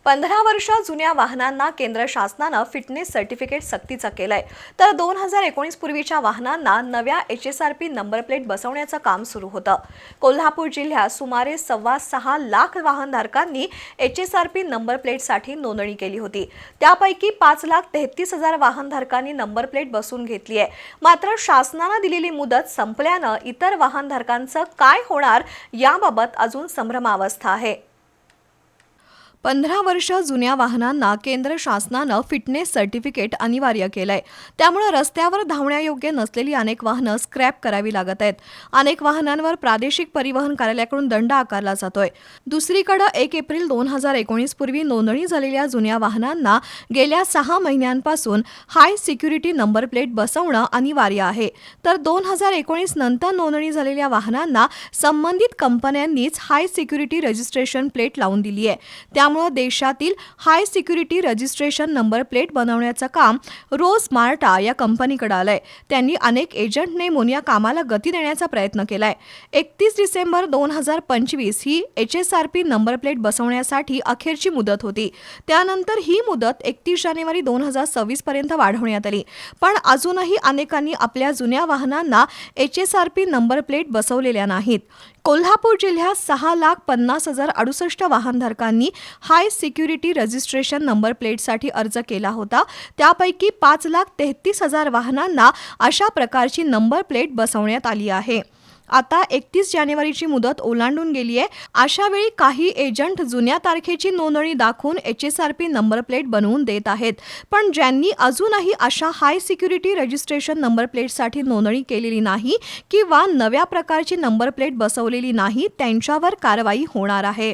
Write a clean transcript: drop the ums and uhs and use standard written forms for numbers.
15 वर्ष जुन्या वाहनांना केंद्र शासनानं फिटनेस सर्टिफिकेट सक्तीचं केलंय, तर 2019 पूर्वीच्या वाहनांना नव्या HSRP नंबर प्लेट बसवण्याचं काम सुरू होतं। कोल्हापूर जिल्ह्यात सुमारे 6.25 लाख वाहनधारकांनी HSRP नंबर प्लेटसाठी नोंदणी केली होती। त्यापैकी 5,33,000 वाहनधारकांनी नंबर प्लेट बसवून घेतली आहे। मात्र शासनानं दिलेली मुदत संपल्यानं इतर वाहनधारकांचं काय होणार याबाबत अजून संभ्रमावस्था आहे। 15 वर्ष जुन्या वाहनांना केंद्र शासनानं फिटनेस सर्टिफिकेट अनिवार्य केलंय। त्यामुळे रस्त्यावर धावण्यायोग्य नसलेली अनेक वाहनं स्क्रॅप करावी लागत आहेत। अनेक वाहनांवर प्रादेशिक परिवहन कार्यालयाकडून दंड आकारला जातोय। दुसरीकडे 1 एप्रिल 2019 पूर्वी नोंदणी झालेल्या जुन्या वाहनांना गेल्या 6 महिन्यांपासून हाय सिक्युरिटी नंबर प्लेट बसवणं अनिवार्य आहे, तर 2019 नंतर नोंदणी झालेल्या वाहनांना संबंधित कंपन्यांनीच हाय सिक्युरिटी रजिस्ट्रेशन प्लेट लावून दिली आहे। त्यामुळे देशातील हाय सिक्युरिटी रजिस्ट्रेशन नंबर प्लेट बनवण्याचं काम रोज मार्टा या कंपनीकडे आलंय। त्यांनी अनेक एजंट नेमून या कामाला गती देण्याचा प्रयत्न केलाय। 31 डिसेंबर 2025 ही HSRP नंबर प्लेट बसवण्यासाठी अखेरची मुदत होती। त्यानंतर ही मुदत 31 जानेवारी 2026 पर्यंत वाढवण्यात आली, पण अजूनही अनेकांनी आपल्या जुन्या वाहनांना HSRP नंबर प्लेट बसवलेल्या नाहीत। कोल्हापूर जिल्ह्यात 6,50,068 वाहनधारकांनी हाय सिक्युरिटी रजिस्ट्रेशन नंबर प्लेटसाठी अर्ज केला होता। त्यापैकी 5,33,000 वाहनांना अशा प्रकारची नंबर प्लेट बसवण्यात आली आहे। आता 31 जानेवारीची मुदत ओलांडून गेली आहे। अशा वेळी काही एजंट जुन्या तारखेची नोंदणी दाखवून HSRP नंबर प्लेट बनवून देत आहेत, पण ज्यांनी अजूनही अशा हाय सिक्युरिटी रजिस्ट्रेशन नंबर प्लेटसाठी नोंदणी केलेली नाही किंवा नव्या प्रकारची नंबर प्लेट बसवलेली नाही त्यांच्यावर कारवाई होणार आहे।